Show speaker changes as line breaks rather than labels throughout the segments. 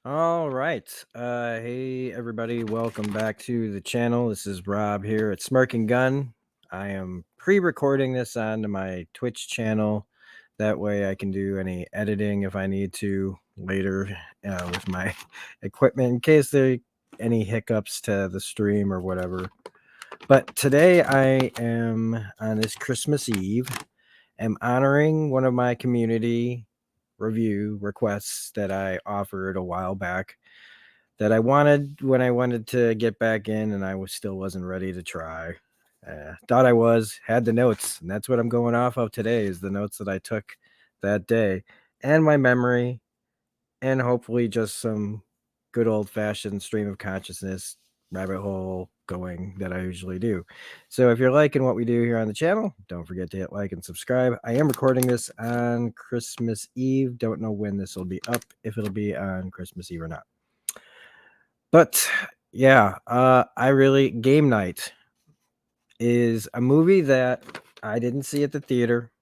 All right. Hey everybody, welcome back to the channel. This is Rob here at Smirking Gun. I am pre-recording this onto my Twitch channel. That way I can do any editing if I need to later with my equipment in case there any hiccups to the stream or whatever. But today I am on this Christmas Eve. Am honoring one of my community review requests that I offered a while back that I wanted when I wanted to get back in and still wasn't ready to try. Thought I was, had the notes, and that's what I'm going off of today is the notes that I took that day and my memory and hopefully just some good old fashioned stream of consciousness rabbit hole going that I usually do. So if you're liking what we do here on the channel, don't forget to hit like and subscribe. I am recording this on Christmas Eve. Don't know when this will be up, if it'll be on Christmas Eve or not. But yeah, Game Night is a movie that I didn't see at the theater.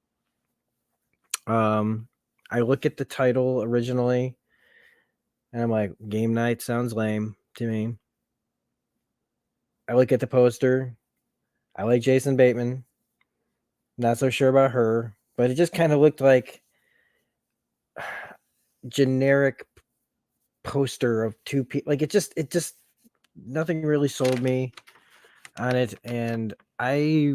I look at the title originally and I'm like, Game Night sounds lame to me. I look at the poster. I like Jason Bateman. Not so sure about her, but it just kind of looked like generic poster of two people. Like it just nothing really sold me on it, and I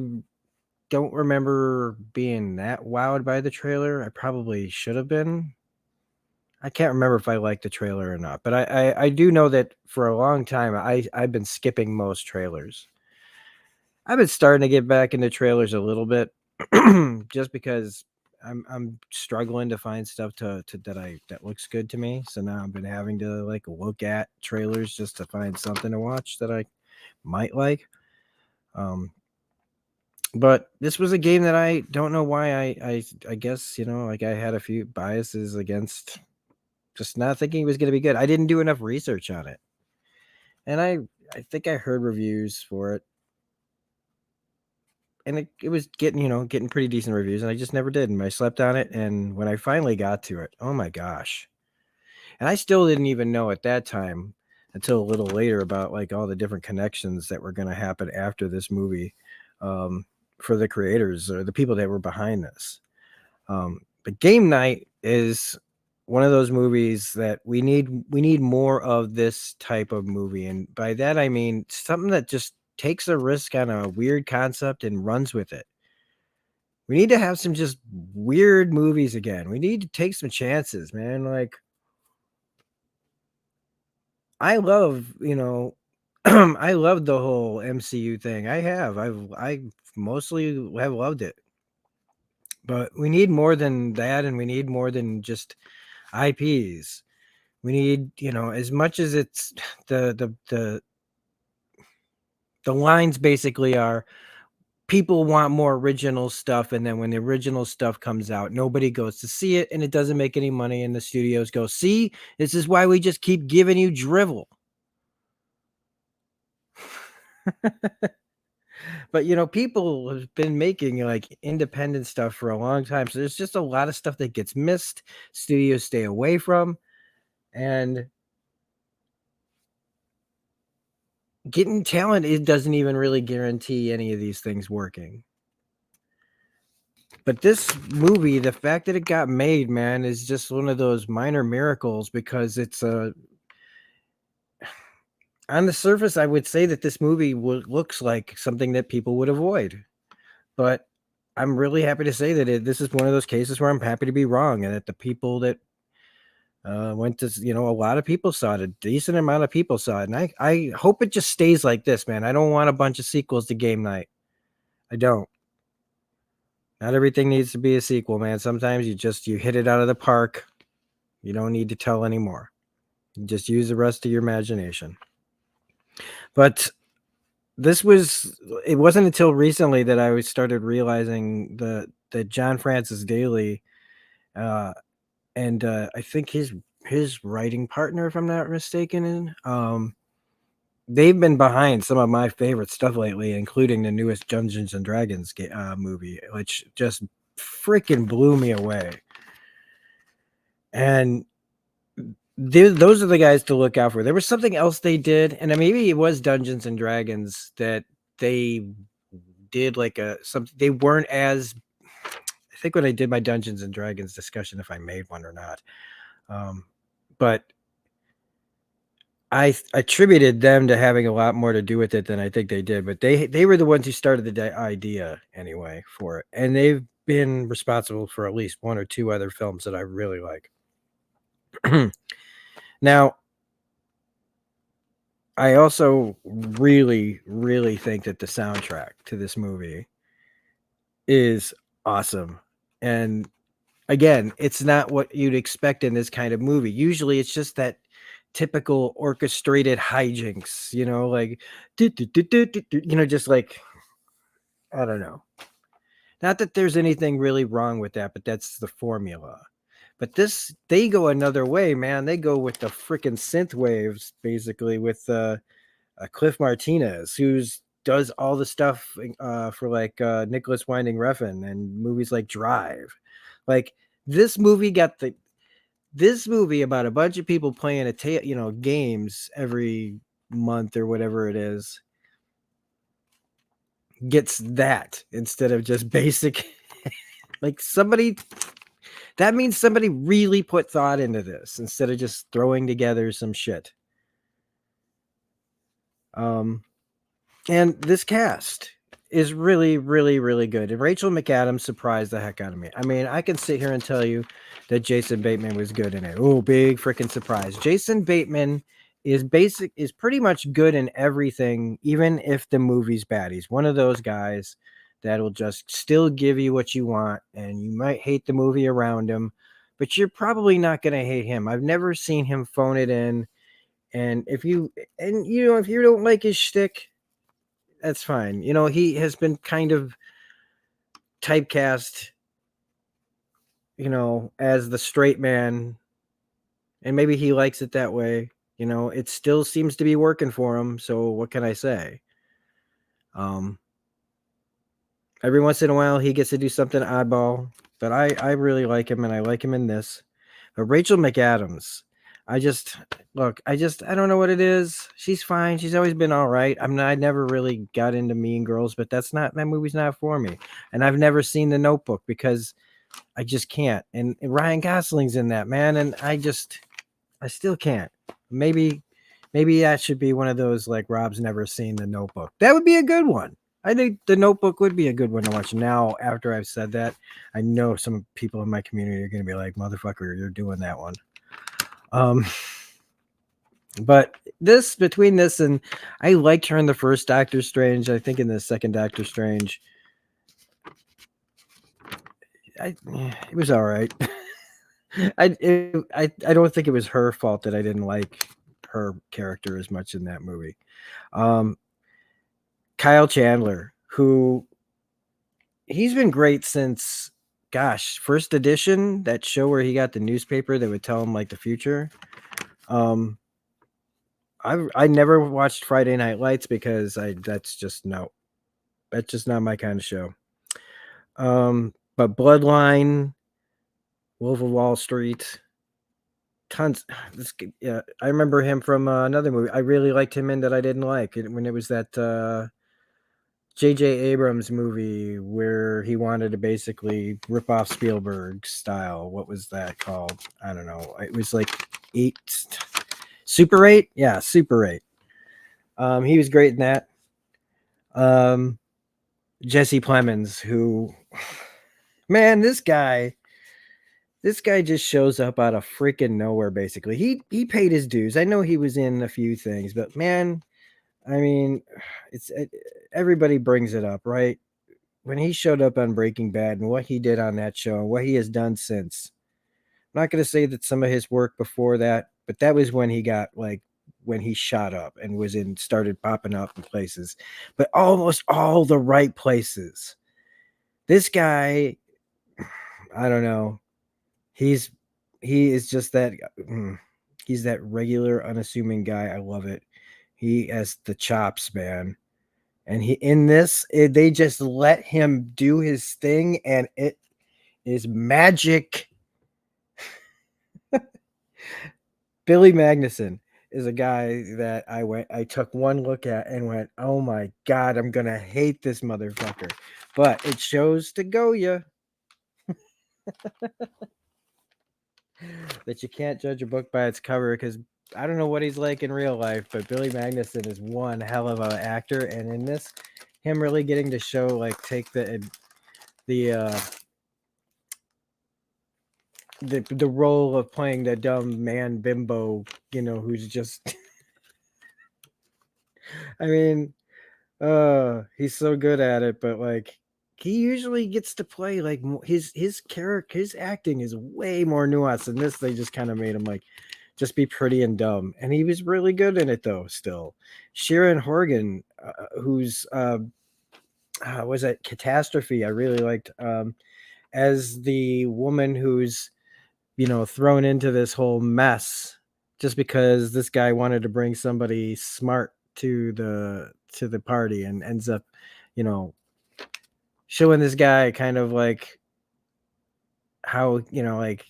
don't remember being that wowed by the trailer. I probably should have been. I can't remember if I liked the trailer or not, but I do know that for a long time I've been skipping most trailers. I've been starting to get back into trailers a little bit, just because I'm struggling to find stuff that looks good to me. So now I've been having to like look at trailers just to find something to watch that I might like. But this was a game that I don't know why I guess, like I had a few biases against just not thinking it was going to be good. I didn't do enough research on it. And I think I heard reviews for it. And it was getting pretty decent reviews, and I just never did. And I slept on it, and when I finally got to it, oh my gosh. And I still didn't even know at that time until a little later about like all the different connections that were going to happen after this movie. For the creators or the people that were behind this. But Game Night is one of those movies that we need more of this type of movie. And by that, I mean something that just takes a risk on a weird concept and runs with it. We need to have some just weird movies again. We need to take some chances, man. Like, I love, I love the whole MCU thing. I mostly have loved it. But we need more than that, and we need more than just IPs. We need, as much as it's the lines basically are people want more original stuff, and then when the original stuff comes out, nobody goes to see it, and it doesn't make any money, and the studios go, see, this is why we just keep giving you drivel. But people have been making like independent stuff for a long time, so there's just a lot of stuff that gets missed, studios stay away from, and getting talent, it doesn't even really guarantee any of these things working. But this movie, the fact that it got made, man, is just one of those minor miracles, because it's on the surface, I would say that this movie looks like something that people would avoid. But I'm really happy to say that this is one of those cases where I'm happy to be wrong, and that the people that went to, a lot of people saw it, a decent amount of people saw it. And I hope it just stays like this, man. I don't want a bunch of sequels to Game Night. I don't. Not everything needs to be a sequel, man. Sometimes you hit it out of the park. You don't need to tell anymore. You just use the rest of your imagination. But it wasn't until recently that I started realizing that John Francis Daley, and I think his writing partner, if I'm not mistaken, they've been behind some of my favorite stuff lately, including the newest Dungeons and Dragons movie, which just freaking blew me away. And those are the guys to look out for. There was something else they did, and maybe it was Dungeons and Dragons that they did like a something. They weren't as. I think when I did my Dungeons and Dragons discussion, if I made one or not, but I attributed them to having a lot more to do with it than I think they did. But they were the ones who started the idea anyway for it, and they've been responsible for at least one or two other films that I really like. Now, I also really, really think that the soundtrack to this movie is awesome. And again, it's not what you'd expect in this kind of movie. Usually it's just that typical orchestrated hijinks, like, just like, I don't know. Not that there's anything really wrong with that, but that's the formula. But they go another way, man. They go with the freaking synth waves, basically, with Cliff Martinez, who's does all the stuff for like Nicholas Winding Refn and movies like Drive. Like this movie this movie about a bunch of people playing games every month or whatever it is gets that instead of just basic. Like that means somebody really put thought into this instead of just throwing together some shit. And this cast is really, really, really good. And Rachel McAdams surprised the heck out of me. I mean, I can sit here and tell you that Jason Bateman was good in it. Oh, big freaking surprise. Jason Bateman is pretty much good in everything, even if the movie's bad. He's one of those guys that'll just still give you what you want, and you might hate the movie around him, but you're probably not going to hate him. I've never seen him phone it in. And if you don't like his shtick, that's fine. He has been kind of typecast, as the straight man, and maybe he likes it that way. It still seems to be working for him. So what can I say? Every once in a while he gets to do something oddball, but I really like him, and I like him in this. But Rachel McAdams, I don't know what it is. She's fine. She's always been all right. I never really got into Mean Girls, but that movie's not for me. And I've never seen The Notebook because I just can't. And Ryan Gosling's in that, man, and I still can't. Maybe that should be one of those like Rob's never seen The Notebook. That would be a good one. I think The Notebook would be a good one to watch. Now, after I've said that, I know some people in my community are going to be like, "Motherfucker, you're doing that one." But between this and I liked her in the first Doctor Strange. I think in the second Doctor Strange, it was all right. I don't think it was her fault that I didn't like her character as much in that movie. Kyle Chandler, who he's been great since, gosh, First Edition, that show where he got the newspaper that would tell him like the future. I never watched Friday Night Lights because that's just not my kind of show. But Bloodline, Wolf of Wall Street, tons. I remember him from another movie. I really liked him in that I didn't like it when it was that J.J. Abrams movie where he wanted to basically rip off Spielberg style. What was that called? I don't know. It was like Super 8? Yeah, Super 8. He was great in that. Jesse Plemons, who, man, this guy just shows up out of freaking nowhere, basically. He paid his dues. I know he was in a few things, but man, I mean, everybody brings it up, right? When he showed up on Breaking Bad and what he did on that show and what he has done since. I'm not going to say that some of his work before that, but that was when he shot up and started popping up in places, but almost all the right places. This guy, I don't know. He is just that. He's that regular, unassuming guy. I love it. He has the chops, man. And they just let him do his thing, and it is magic. Billy Magnuson is a guy that I took one look at and went, oh my God, I'm going to hate this motherfucker. But it shows to go ya that you can't judge a book by its cover, because I don't know what he's like in real life, but Billy Magnuson is one hell of an actor. And in this, him really getting to show, like, take the role of playing the dumb man bimbo, who's just I mean, he's so good at it, but like he usually gets to play like his character, his acting is way more nuanced than this. They just kind of made him like just be pretty and dumb, and he was really good in it though. Still, Sharon Horgan, who's was that Catastrophe? I really liked as the woman who's thrown into this whole mess just because this guy wanted to bring somebody smart to the party, and ends up, you know, showing this guy kind of like how, like,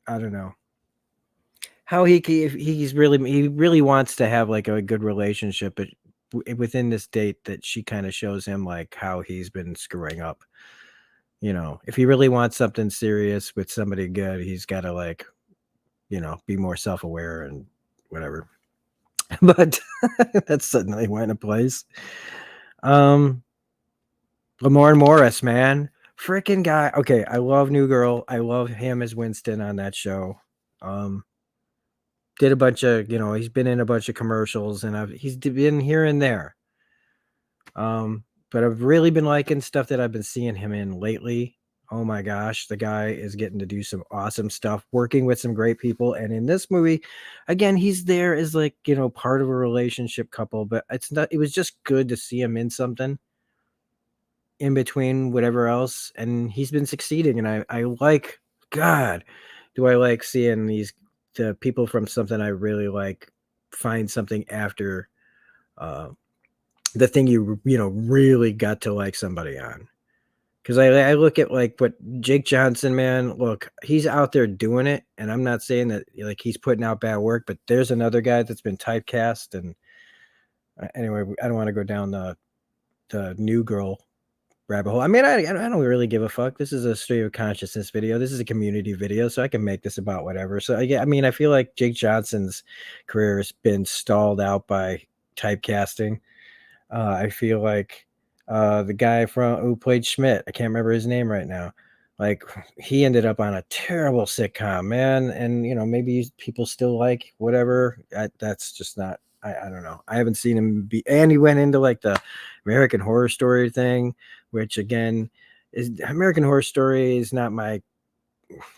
I don't know, how if he really wants to have like a good relationship, but within this date that she kind of shows him like how he's been screwing up. If he really wants something serious with somebody good, he's got to like, be more self-aware and whatever. But that suddenly went in place. Lamorne Morris, man. Freaking guy. Okay, I love New Girl. I love him as Winston on that show. Um, did a bunch of, he's been in a bunch of commercials, and he's been here and there. But I've really been liking stuff that I've been seeing him in lately. Oh my gosh, the guy is getting to do some awesome stuff, working with some great people. And in this movie, again, he's there as like, part of a relationship couple, but it was just good to see him in something in between whatever else. And he's been succeeding. And I like, God, do I like seeing the people from something I really like find something after, the thing really got to like somebody on. Because I look at like what Jake Johnson, man, look, he's out there doing it, and I'm not saying that like he's putting out bad work, but there's another guy that's been typecast. And anyway, I don't want to go down the New Girl rabbit hole. I mean, I don't really give a fuck. This is a stream of consciousness video. This is a community video, so I can make this about whatever. So I mean, I feel like Jake Johnson's career has been stalled out by typecasting. I feel like the guy who played Schmidt, I can't remember his name right now. Like, he ended up on a terrible sitcom, man. And maybe people still like whatever. That's just not. I don't know. I haven't seen him be. And he went into like the American Horror Story thing, which again is American Horror Story is not my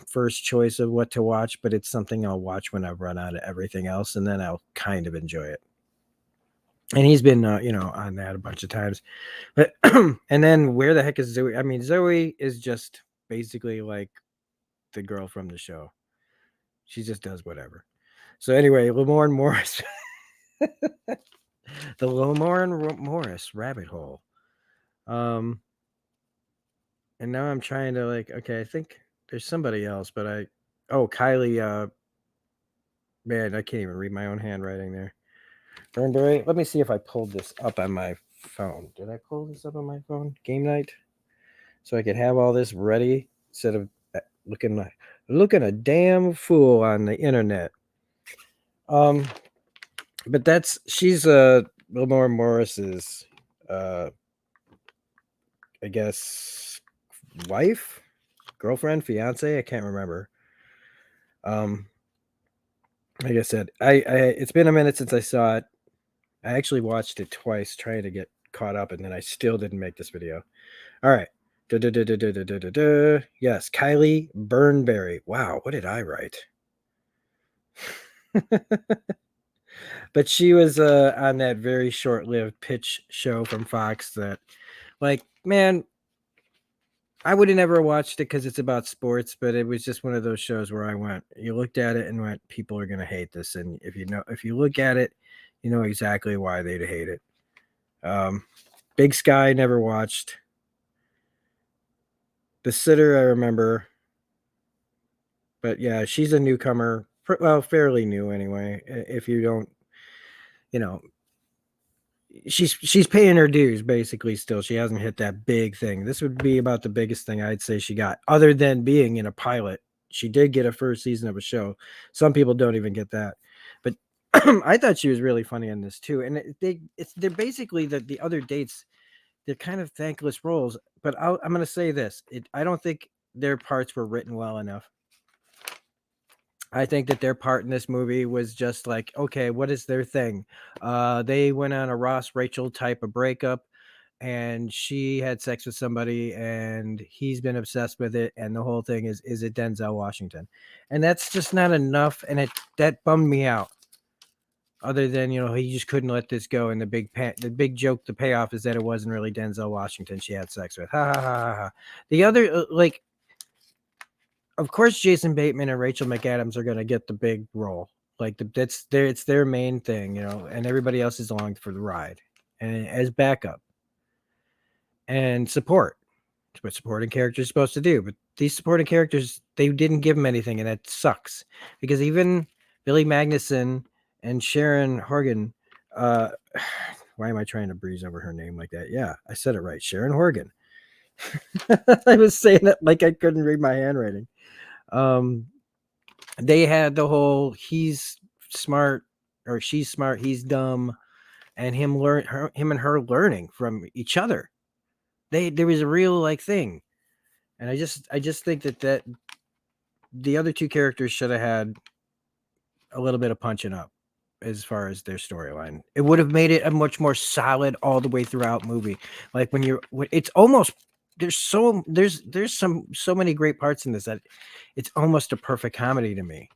first choice of what to watch, but it's something I'll watch when I run out of everything else, and then I'll kind of enjoy it. And he's been, on that a bunch of times. But and then where the heck is Zoe? I mean, Zoe is just basically like the girl from the show. She just does whatever. So anyway, Lamorne Morris, the Lamorne Morris rabbit hole. And now I'm trying to like, okay, I think there's somebody else, but Kylie. Man, I can't even read my own handwriting there. Burnberry. Let me see if I pulled this up on my phone. Did I pull this up on my phone? Game night, so I could have all this ready instead of looking a damn fool on the internet. But she's Lamar Morris's I guess wife, girlfriend, fiance. I can't remember. Like I said, I it's been a minute since I saw it. I actually watched it twice trying to get caught up, and then I still didn't make this video. All right. Yes, Kylie Burnberry. Wow, what did I write? But she was on that very short-lived pitch show from Fox that, like, man, I would have never watched it because it's about sports, but it was just one of those shows where you looked at it and went, people are gonna hate this. And if you look at it, you know exactly why they'd hate it. Big Sky, never watched. The Sitter, I remember. But yeah, she's a newcomer. well, fairly new anyway. If you don't, you know, she's paying her dues basically still. She hasn't hit that big thing. This would be about the biggest thing I'd say she got, other than being in a pilot. She did get a first season of a show. Some people don't even get that. But I thought she was really funny in this too. And they're basically the other dates, they're kind of thankless roles. But I'm gonna say this. I don't think their parts were written well enough. I think that their part in this movie was just like, okay, what is their thing? They went on a Ross Rachel type of breakup, and she had sex with somebody, and he's been obsessed with it, and the whole thing is it Denzel Washington, and that's just not enough, and that bummed me out. Other than, he just couldn't let this go, and the big joke, the payoff is that it wasn't really Denzel Washington she had sex with. Ha ha ha ha. Ha. The other like of course, Jason Bateman and Rachel McAdams are going to get the big role. Like it's their main thing, and everybody else is along for the ride and as backup and support. It's what supporting characters are supposed to do. But these supporting characters, they didn't give them anything, and that sucks because even Billy Magnuson and Sharon Horgan, uh, why am I trying to breeze over her name like that? Yeah, I said it right, Sharon Horgan. I was saying it like I couldn't read my handwriting. Um, they had the whole he's smart or she's smart, he's dumb, and him and her learning from each other. There was a real like thing, and I just think that the other two characters should have had a little bit of punching up as far as their storyline. It would have made it a much more solid all the way throughout movie. Like it's almost there's so many great parts in this that it's almost a perfect comedy to me.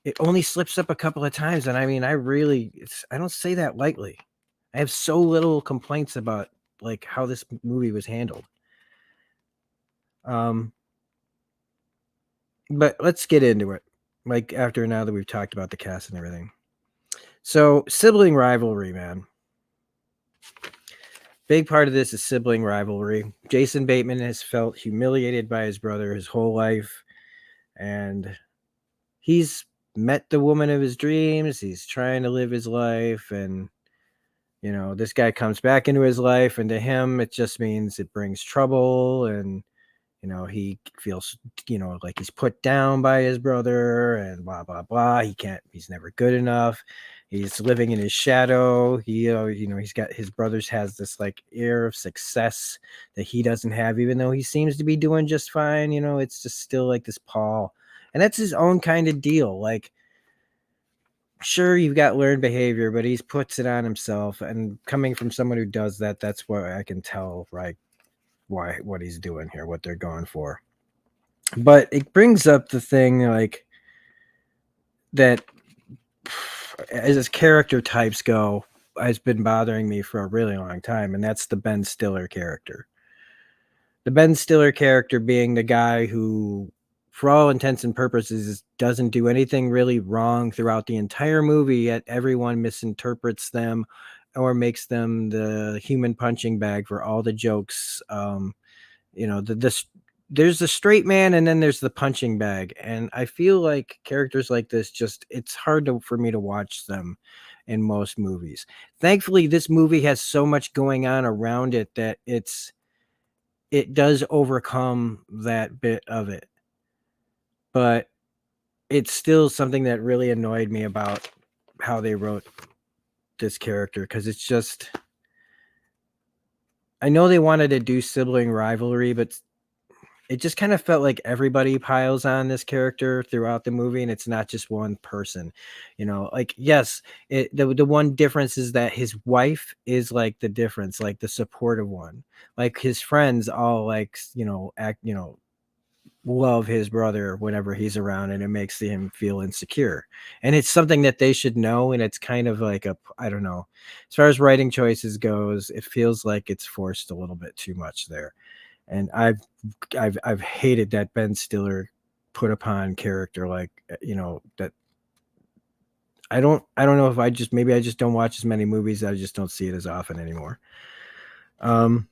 It only slips up a couple of times, and I mean, I don't say that lightly. I have so little complaints about like how this movie was handled. Um, but let's get into it. Like after now that we've talked about the cast and everything. So sibling rivalry, man. Big part of this is sibling rivalry. Jason Bateman has felt humiliated by his brother his whole life, and he's met the woman of his dreams. He's trying to live his life, and this guy comes back into his life, and to him, it just means it brings trouble. And, he feels, like he's put down by his brother and blah, blah, blah. He's never good enough. He's living in his shadow. He's got his brothers has this like air of success that he doesn't have, even though he seems to be doing just fine. It's just still like this Paul. And that's his own kind of deal. Like, sure, you've got learned behavior, but he puts it on himself. And coming from someone who does that, that's what I can tell, right? What he's doing here, what they're going for. But it brings up the thing like that as his character types go, has been bothering me for a really long time, and that's the Ben Stiller character. The Ben Stiller character being the guy who, for all intents and purposes, doesn't do anything really wrong throughout the entire movie, yet everyone misinterprets them or makes them the human punching bag for all the jokes. There's the straight man, and then there's the punching bag. And I feel like characters like this, it's hard for me to watch them in most movies. Thankfully, this movie has so much going on around it that it does overcome that bit of it. But it's still something that really annoyed me about how they wrote this character, because it's just, I know they wanted to do sibling rivalry, but it just kind of felt like everybody piles on this character throughout the movie, and it's not just one person. Like, yes, the one difference is that his wife is like the difference, like the supportive one. Like his friends all like, love his brother whenever he's around, and it makes him feel insecure. And it's something that they should know, and it's kind of like I don't know. As far as writing choices goes, it feels like it's forced a little bit too much there. And I've hated that Ben Stiller put upon character, like, that I don't know if maybe I just don't watch as many movies. I just don't see it as often anymore. Um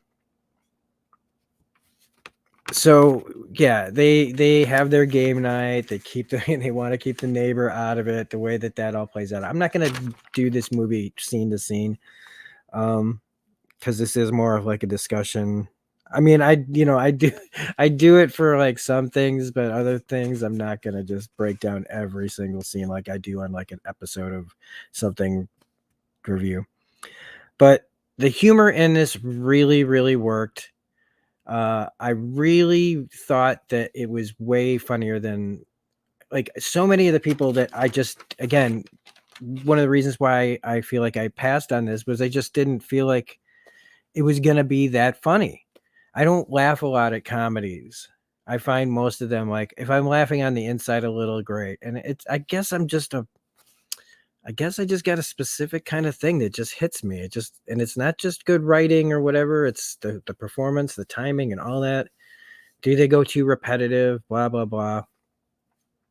So yeah, they have their game night. They keep the they want to keep the neighbor out of it. The way that all plays out. I'm not gonna do this movie scene to scene, because this is more of like a discussion. I mean, I do I do it for like some things, but other things I'm not gonna just break down every single scene like I do on like an episode of something review. But the humor in this really, really worked. I really thought that it was way funnier than like so many of the people that I just again, one of the reasons why I feel like I passed on this was I just didn't feel like it was gonna be that funny. I don't laugh a lot at comedies. I find most of them like if I'm laughing on the inside a little, great. And it's I guess I just got a specific kind of thing that just hits me. It just and it's not just good writing or whatever, it's the performance, the timing and all that. Do they go too repetitive? Blah blah blah.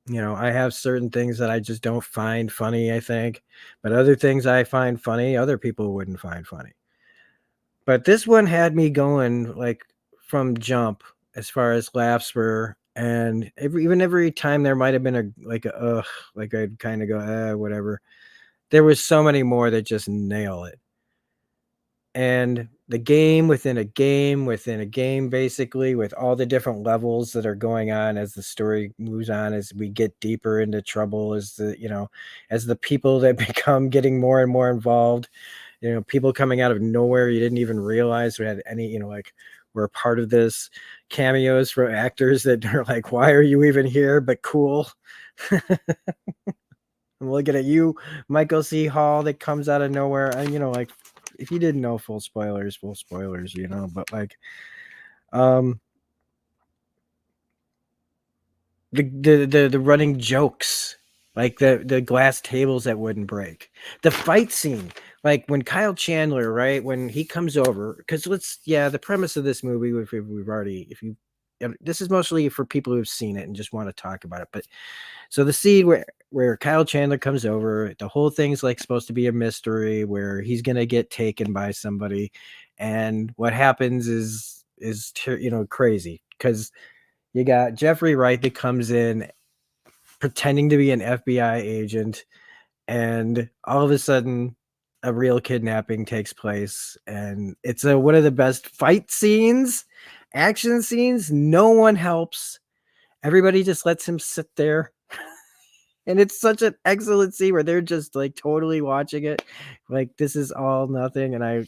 I have certain things that I just don't find funny, I think, but other things I find funny, other people wouldn't find funny. But this one had me going like from jump as far as laughs were, and every time there might have been a ugh, like I'd kind of go whatever. There was so many more that just nail it. And the game within a game within a game, basically, with all the different levels that are going on as the story moves on, as we get deeper into trouble, as the people that become getting more and more involved, people coming out of nowhere you didn't even realize we had any, like were a part of this, cameos from actors that are like, why are you even here? But cool. I'm looking at you, Michael C. Hall, that comes out of nowhere. And like if you didn't know, full spoilers, but like um the running jokes, like the glass tables that wouldn't break. The fight scene, like when Kyle Chandler, right, when he comes over, because the premise of this movie, we've already, if you this is mostly for people who've seen it and just want to talk about it, but so the scene where Kyle Chandler comes over, the whole thing's like supposed to be a mystery where he's gonna get taken by somebody, and what happens is crazy because you got Jeffrey Wright that comes in pretending to be an FBI agent, and all of a sudden a real kidnapping takes place, and it's one of the best fight scenes, action scenes. No one helps. Everybody just lets him sit there. And it's such an excellent scene where they're just like totally watching it. Like this is all nothing. And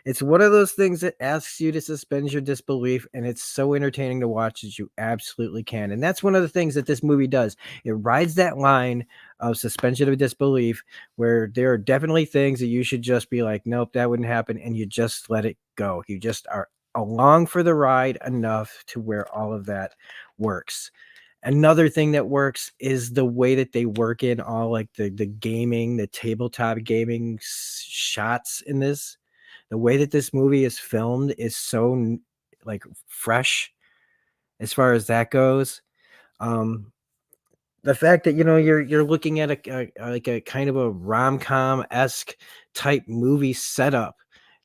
it's one of those things that asks you to suspend your disbelief. And it's so entertaining to watch that you absolutely can. And that's one of the things that this movie does. It rides that line of suspension of disbelief where there are definitely things that you should just be like, nope, that wouldn't happen. And you just let it go. You just are along for the ride enough to where all of that works. Another thing that works is the way that they work in all like the gaming, the tabletop gaming shots in this. The way that this movie is filmed is so like fresh as far as that goes. Um, the fact that you're looking at like a kind of a rom-com esque type movie setup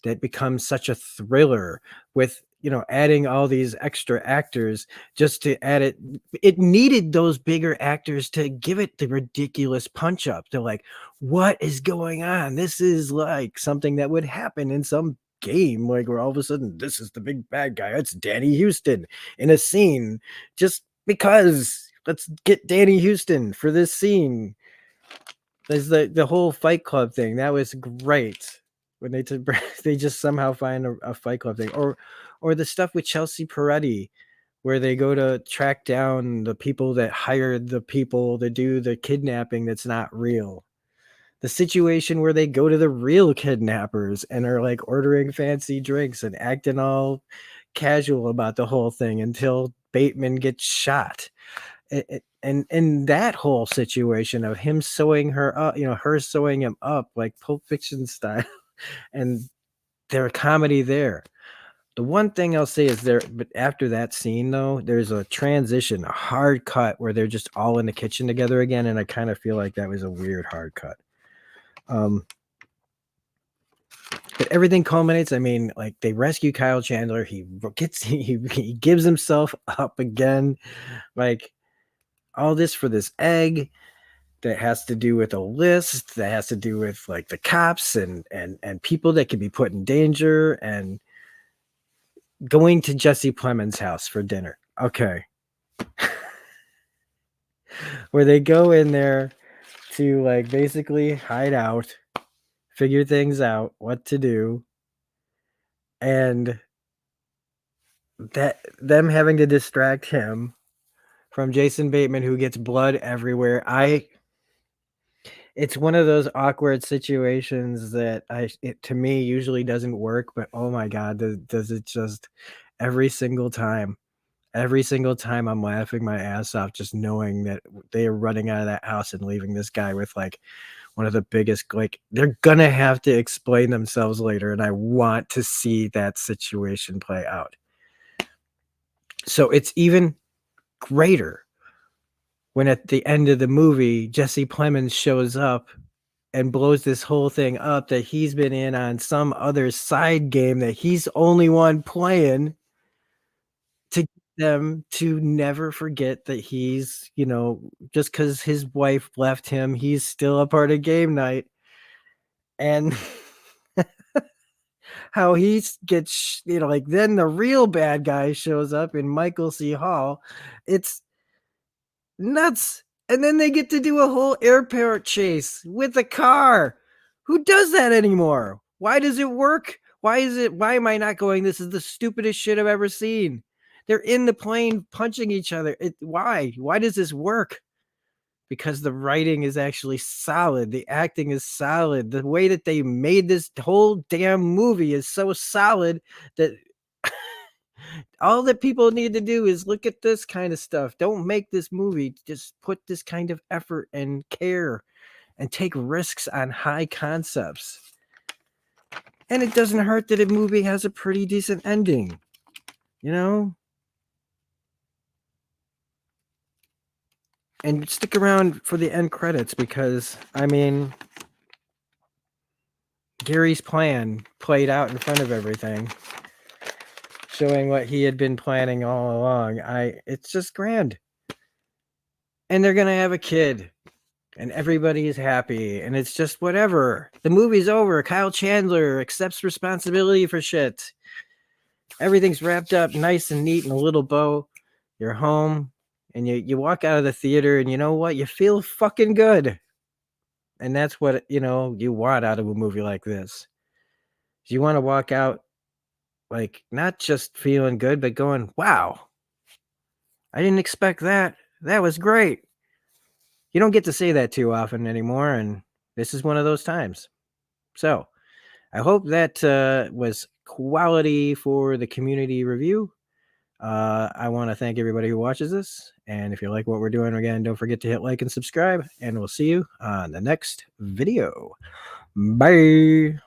that becomes such a thriller with adding all these extra actors just to add it needed those bigger actors to give it the ridiculous punch up. They're like, what is going on? This is like something that would happen in some game, like where all of a sudden this is the big bad guy, it's Danny Houston in a scene, just because let's get Danny Houston for this scene. There's the whole Fight Club thing. That was great when they just somehow find a Fight Club thing, or the stuff with Chelsea Peretti where they go to track down the people that hired the people to do the kidnapping that's not real. The situation where they go to the real kidnappers and are like ordering fancy drinks and acting all casual about the whole thing until Bateman gets shot. And that whole situation of him sewing her up, her sewing him up like Pulp Fiction style, and their comedy there. The one thing I'll say is but after that scene though, there's a transition, a hard cut where they're just all in the kitchen together again, and I kind of feel like that was a weird hard cut. Um, But everything culminates. I mean, like they rescue Kyle Chandler. He gives himself up again. Like all this for this egg that has to do with a list that has to do with like the cops and people that can be put in danger and going to Jesse Plemons' house for dinner. Okay. Where they go in there to like basically hide out, figure things out, what to do, and that them having to distract him from Jason Bateman, who gets blood everywhere. It's one of those awkward situations that to me usually doesn't work, but oh my god, does it just every single time. Every single time I'm laughing my ass off just knowing that they are running out of that house and leaving this guy with like one of the biggest, like they're gonna have to explain themselves later, and I want to see that situation play out. So it's even greater when at the end of the movie, Jesse Plemons shows up and blows this whole thing up that he's been in on some other side game that he's only one playing to get them to never forget that he's, just because his wife left him, he's still a part of game night. And how he gets, like then the real bad guy shows up in Michael C. Hall. It's nuts. And then they get to do a whole airport chase with a car. Who does that anymore? Why does it work? Why am I not going, this is the stupidest shit I've ever seen? They're in the plane punching each other. Why? Why does this work? Because the writing is actually solid. The acting is solid. The way that they made this whole damn movie is so solid that all that people need to do is look at this kind of stuff. Don't make this movie. Just put this kind of effort and care and take risks on high concepts. And it doesn't hurt that a movie has a pretty decent ending, And stick around for the end credits because, I mean, Gary's plan played out in front of everything, showing what he had been planning all along. It's just grand. And they're gonna have a kid, and everybody is happy, and it's just whatever. The movie's over. Kyle Chandler accepts responsibility for shit. Everything's wrapped up nice and neat in a little bow. You're home, and you walk out of the theater, and you know what? You feel fucking good. And that's what, you want out of a movie like this. You want to walk out like not just feeling good, but going, wow, I didn't expect that. That was great. You don't get to say that too often anymore, and this is one of those times. So I hope that was quality for the community review. I want to thank everybody who watches this, and if you like what we're doing, again, don't forget to hit like and subscribe, and we'll see you on the next video. Bye.